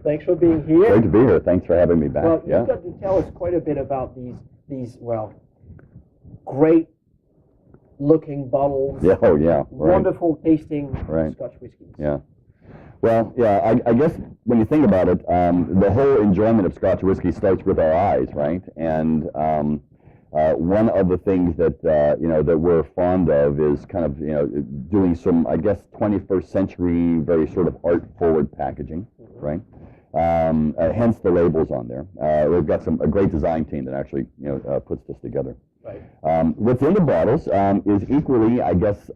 Thanks for being here. Great to be here. Thanks for having me back. Well, you've got to tell us quite a bit about these great looking bottles. Yeah, oh yeah. Wonderful tasting Scotch whiskeys. Yeah. Well, yeah, I guess when you think about it, the whole enjoyment of Scotch whiskey starts with our eyes, right? And one of the things that, that we're fond of is kind of, doing some, I guess, 21st century, very sort of art-forward packaging, right? Hence the labels on there. We've got a great design team that actually, puts this together. Right. What's in the bottles is equally, I guess,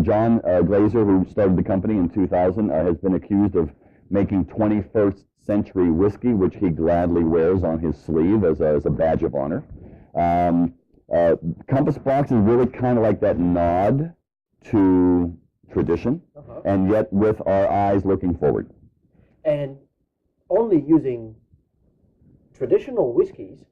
John Glazer, who started the company in 2000, has been accused of making 21st century whiskey, which he gladly wears on his sleeve as a badge of honor. Compass Box is really kind of like that nod to tradition, and yet with our eyes looking forward. And only using traditional whiskeys,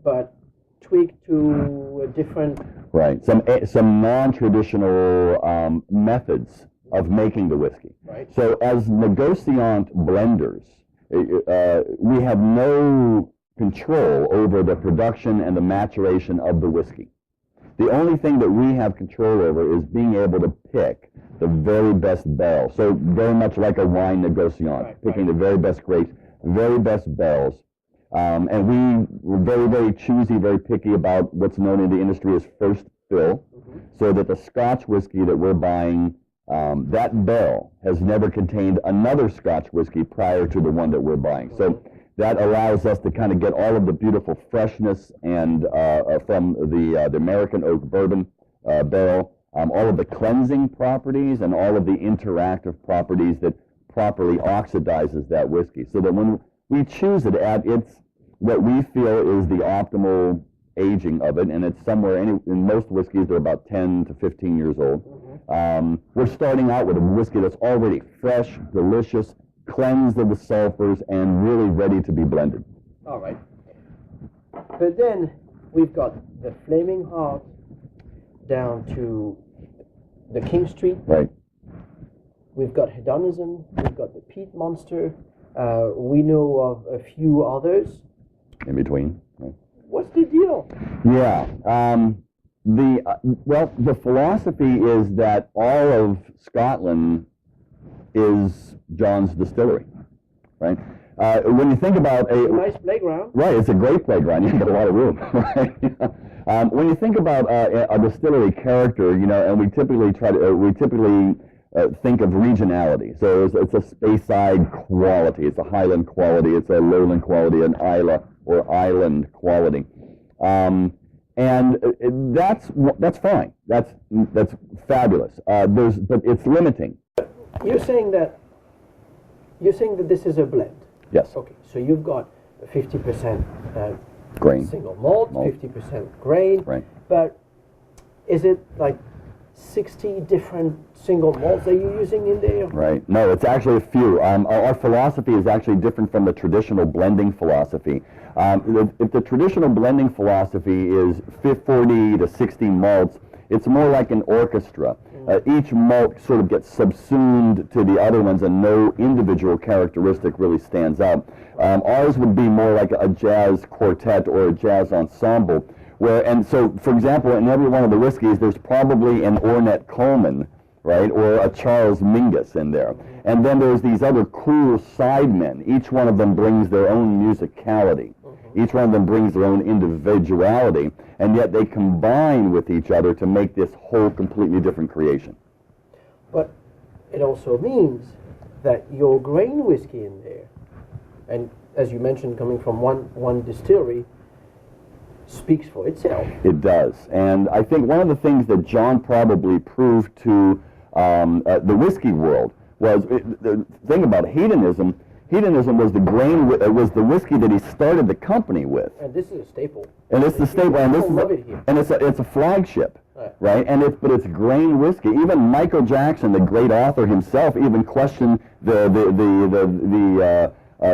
but tweaked to a different... Right, some non-traditional methods of making the whiskey. Right. So as negociant blenders, we have no control over the production and the maturation of the whiskey. The only thing that we have control over is being able to pick the very best barrel. So very much like a wine negociant, picking the very best grapes, very best barrels. And we're very, very choosy, very picky about what's known in the industry as first fill, so that the Scotch whiskey that we're buying, that barrel has never contained another Scotch whiskey prior to the one that we're buying. So that allows us to kind of get all of the beautiful freshness and from the American oak bourbon barrel, all of the cleansing properties and all of the interactive properties that properly oxidizes that whiskey. So that when we choose it at what we feel is the optimal aging of it, and it's somewhere in most whiskeys they're about 10 to 15 years old. We're starting out with a whiskey that's already fresh, delicious, cleansed of the sulfurs, and really ready to be blended. All right. But then we've got the Flaming Heart down to the King Street. Right. We've got Hedonism. We've got the Peat Monster. We know of a few others. In between. Right. What's the deal? Yeah. The philosophy is that all of Scotland is John's distillery, right? When you think about a nice playground, right? It's a great playground. You got a lot of room, right? When you think about a distillery character, and we typically think of regionality. So it's a Speyside quality, it's a Highland quality, it's a Lowland quality, an Isla or Island quality, and that's fine. That's fabulous. But it's limiting. You're saying that this is a blend. Yes. Okay. So you've got 50% grain, single malt, 50% grain. Right. But is it like 60 different single malts that you're using in there? Right. No, it's actually a few. Our philosophy is actually different from the traditional blending philosophy. If the traditional blending philosophy is 40 to 60 malts, it's more like an orchestra. Each malt sort of gets subsumed to the other ones, and no individual characteristic really stands out. Ours would be more like a jazz quartet or a jazz ensemble. And so, for example, in every one of the whiskeys, there's probably an Ornette Coleman, right, or a Charles Mingus in there. And then there's these other cool sidemen. Each one of them brings their own musicality. Each one of them brings their own individuality, and yet they combine with each other to make this whole completely different creation. But it also means that your grain whiskey in there, and as you mentioned, coming from one distillery, speaks for itself. It does. And I think one of the things that John probably proved to the whiskey world was the thing about hedonism. Hedonism was the whiskey that he started the company with. And this is a staple. And it's the staple, and it's a flagship, right? But it's grain whiskey. Even Michael Jackson, the great author himself, even questioned the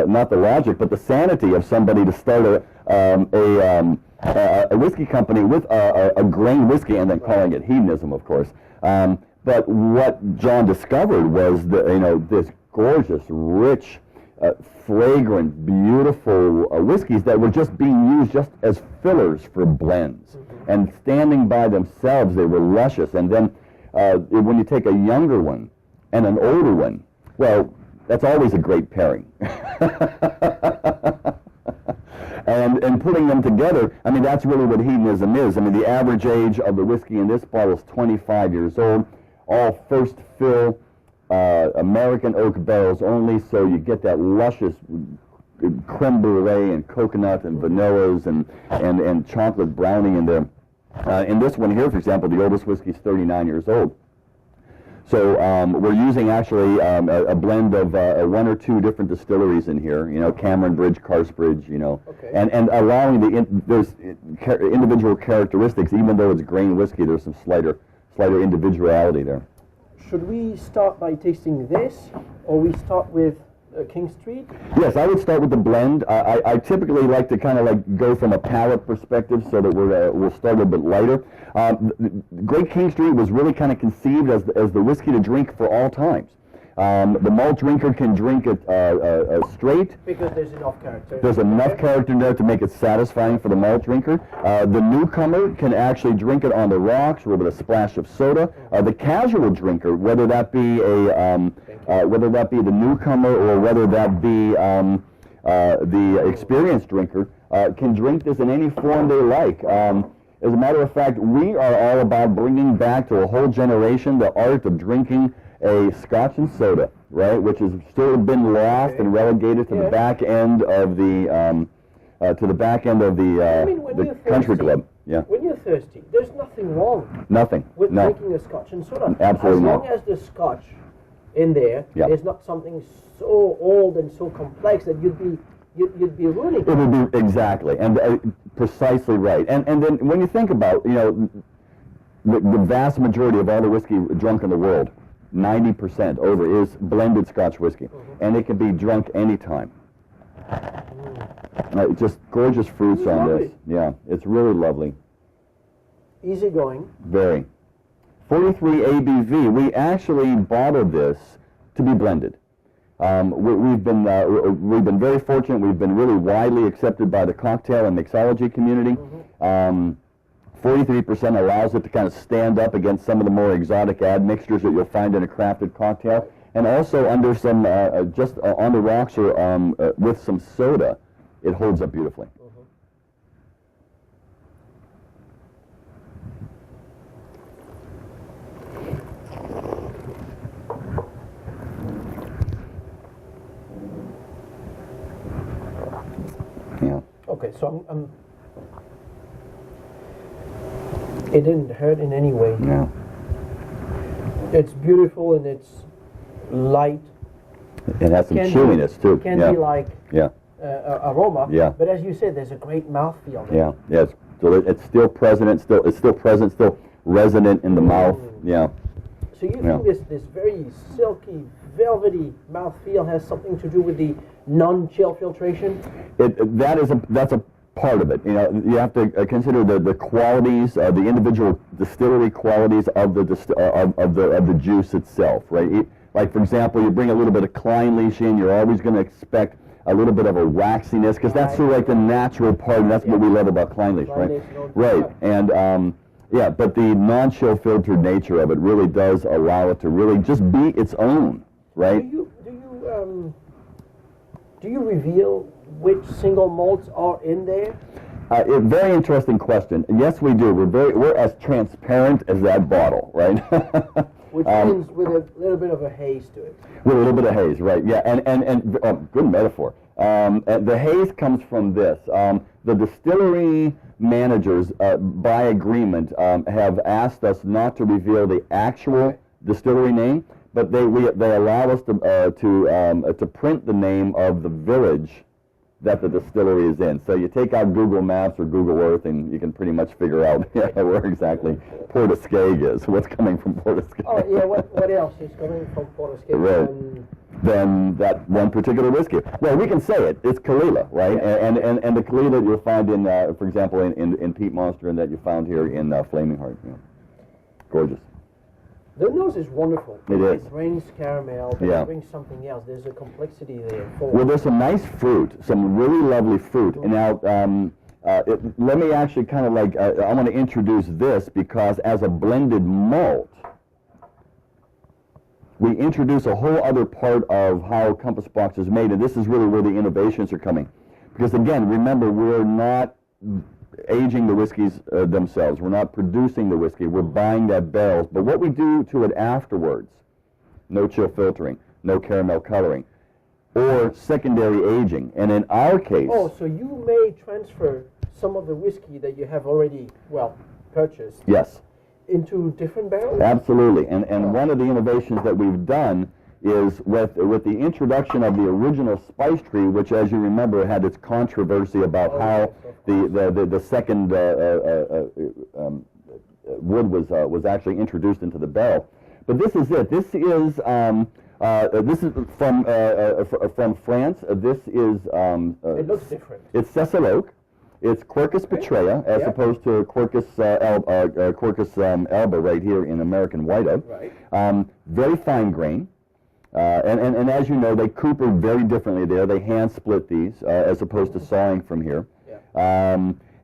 not the logic, but the sanity of somebody to start a whiskey company with a grain whiskey and then calling it hedonism, of course. But what John discovered was this gorgeous, rich, fragrant, beautiful whiskeys that were just being used just as fillers for blends. And standing by themselves, they were luscious. And then when you take a younger one and an older one, well, that's always a great pairing. And putting them together, I mean, that's really what hedonism is. I mean, the average age of the whiskey in this bottle is 25 years old, all first fill American oak barrels only, so you get that luscious creme brulee and coconut and vanillas and chocolate brownie in there. In this one here, for example, the oldest whiskey is 39 years old. So we're using actually a blend of one or two different distilleries in here, you know, Cameron Bridge, Carsbridge, you know, and allowing there's individual characteristics, even though it's grain whiskey, there's some slighter individuality there. Should we start by tasting this, or we start with King Street? Yes, I would start with the blend. I typically like to kind of like go from a palate perspective, so that we'll start a bit lighter. Great King Street was really kind of conceived as the whiskey to drink for all times. The malt drinker can drink it straight. Because there's enough character. There's enough character in there to make it satisfying for the malt drinker. The newcomer can actually drink it on the rocks with a splash of soda. The casual drinker, whether that be the newcomer or whether that be the experienced drinker, can drink this in any form they like. As a matter of fact, we are all about bringing back to a whole generation the art of drinking a Scotch and soda, right, which has still been lost and relegated to the back end of the the country club. Yeah. When you're thirsty, there's nothing wrong. Nothing. With drinking a Scotch and soda. Absolutely not. As long as the Scotch in there is not something so old and so complex that you'd be ruining. It would be exactly, and precisely right. And then when you think about, you know, the vast majority of all the whiskey drunk in the world, 90% over, is blended Scotch whiskey, and it can be drunk anytime. Just gorgeous fruits on this. Yeah, it's really lovely. Easy going. Very. 43 ABV. We actually bottled this to be blended. We've been very fortunate. We've been really widely accepted by the cocktail and mixology community. 43% allows it to kind of stand up against some of the more exotic admixtures that you'll find in a crafted cocktail, and also under some just on the rocks or with some soda, it holds up beautifully. Yeah. Okay, so I'm it didn't hurt in any way. No. It's beautiful and it's light. It has some chewiness too. Can be like aroma. Yeah. But as you said, there's a great mouthfeel. Yeah. Yeah. It's still present. It's still present. Still resonant in the mouth. Yeah. So you think this very silky, velvety mouthfeel has something to do with the non-chill filtration? That's a part of it. You know, you have to consider the qualities, the individual distillery qualities of the juice itself, right? Like, for example, you bring a little bit of Kleinlich in, you're always going to expect a little bit of a waxiness, because that's sort of like the natural part, and that's what we love about Kleinlich, right? Right, and but the non-chill filtered nature of it really does allow it to really just be its own, right? Do you reveal which single malts are in there? Very interesting question. Yes, we do. We're as transparent as that bottle, right? Which means with a little bit of a haze to it. With a little bit of haze, right? Yeah, and good metaphor. The haze comes from this. The distillery managers, by agreement, have asked us not to reveal the actual distillery name, but they allow us to print the name of the village that the distillery is in. So you take out Google Maps or Google Earth, and you can pretty much figure out where exactly Portiskeag is, what's coming from Portiskeag. Oh, yeah, what else is coming from Portiskeag? Right. Than that one particular whiskey. Well, we can say it. It's Kalila, right? Yeah. And the Kalila that you'll find in, for example, in Peat Monster, and that you found here in Flaming Heart. Yeah. Gorgeous. The nose is wonderful. It is. It brings caramel, but Yeah. it brings something else. There's a complexity there. For Well, there's some nice fruit, some really lovely fruit. And now, let me actually kind of like, I want to introduce this because as a blended malt, we introduce a whole other part of how Compass Box is made, and this is really where the innovations are coming. Because again, remember, we're not aging the whiskeys themselves. We're not producing the whiskey. We're buying that barrels. But what we do to it afterwards, no chill filtering, no caramel coloring, or secondary aging. And in our case... Oh, so you may transfer some of the whiskey that you have already, well, purchased. Yes. Into different barrels? Absolutely. And one of the innovations that we've done is with the introduction of the original spice tree, which, as you remember, had its controversy about how the second wood was actually introduced into the barrel. But this is it. This is from France. This is it looks different. It's Cecil Oak. It's Quercus petrea, as opposed to Quercus alba right here in American White Oak. Right. Very fine grain. And as you know, they cooper very differently there. They hand split these as opposed to sawing from here. Yeah.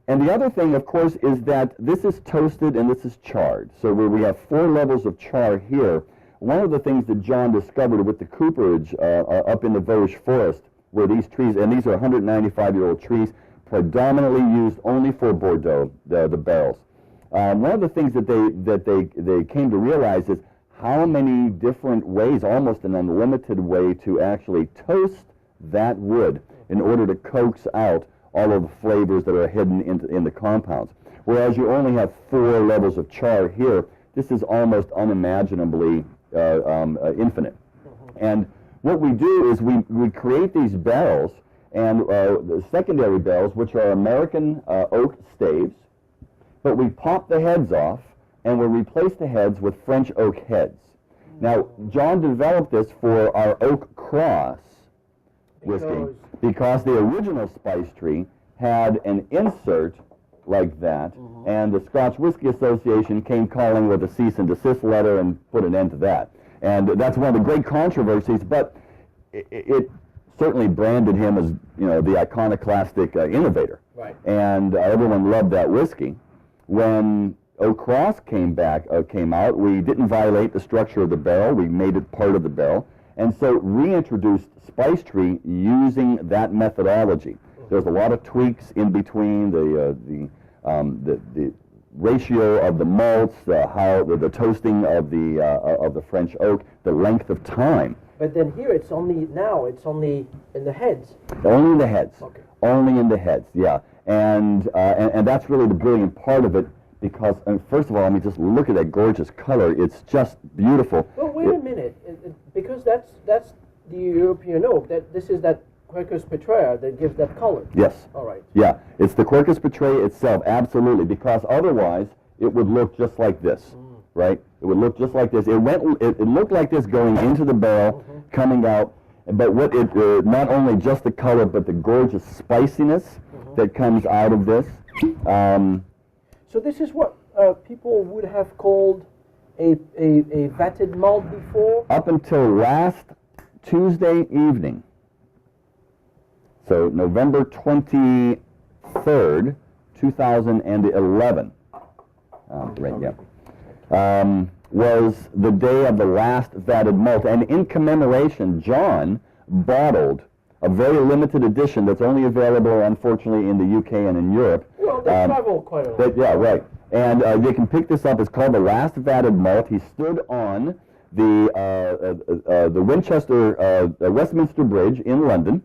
And the other thing, of course, is that this is toasted and this is charred. So where we have 4 levels of char here, one of the things that John discovered with the cooperage up in the Vosges forest, where these trees, and these are 195-year-old trees, predominantly used only for Bordeaux, the barrels. One of the things that they came to realize is how many different ways, almost an unlimited way, to actually toast that wood in order to coax out all of the flavors that are hidden in the compounds. Whereas you only have 4 levels of char here, this is almost unimaginably infinite. And what we do is we create these barrels, and the secondary barrels, which are American oak staves, but we pop the heads off, and we replace the heads with French oak heads. Now, John developed this for our Oak Cross whiskey because the original spice tree had an insert like that, and the Scotch Whisky Association came calling with a cease and desist letter and put an end to that. And that's one of the great controversies, but it certainly branded him as, the iconoclastic innovator. Right. And everyone loved that whiskey. When Oak Cross came out, we didn't violate the structure of the barrel. We made it part of the barrel, and so reintroduced spice tree using that methodology. There's a lot of tweaks in between the ratio of the malts, how the toasting of the French oak, the length of time. But then here it's only in the heads. Only in the heads. Okay. Only in the heads. Yeah, and that's really the brilliant part of it. Because, first of all, I mean, just look at that gorgeous color. It's just beautiful. Well, wait a minute. Because that's the European oak. This is that Quercus petrea that gives that color. Yes. All right. Yeah, it's the Quercus petrea itself, absolutely. Because otherwise, it would look just like this, right? It would look just like this. It looked like this going into the barrel, coming out. But what not only just the color, but the gorgeous spiciness that comes out of this. So this is what people would have called a vatted malt before? Up until last Tuesday evening, so November 23rd, 2011, was the day of the last vatted malt. And in commemoration, John bottled a very limited edition that's only available, unfortunately, in the UK and in Europe. Well, they travel quite a lot. Yeah, right. And you can pick this up. It's called the Last Vatted Malt. He stood on the Westminster Bridge in London,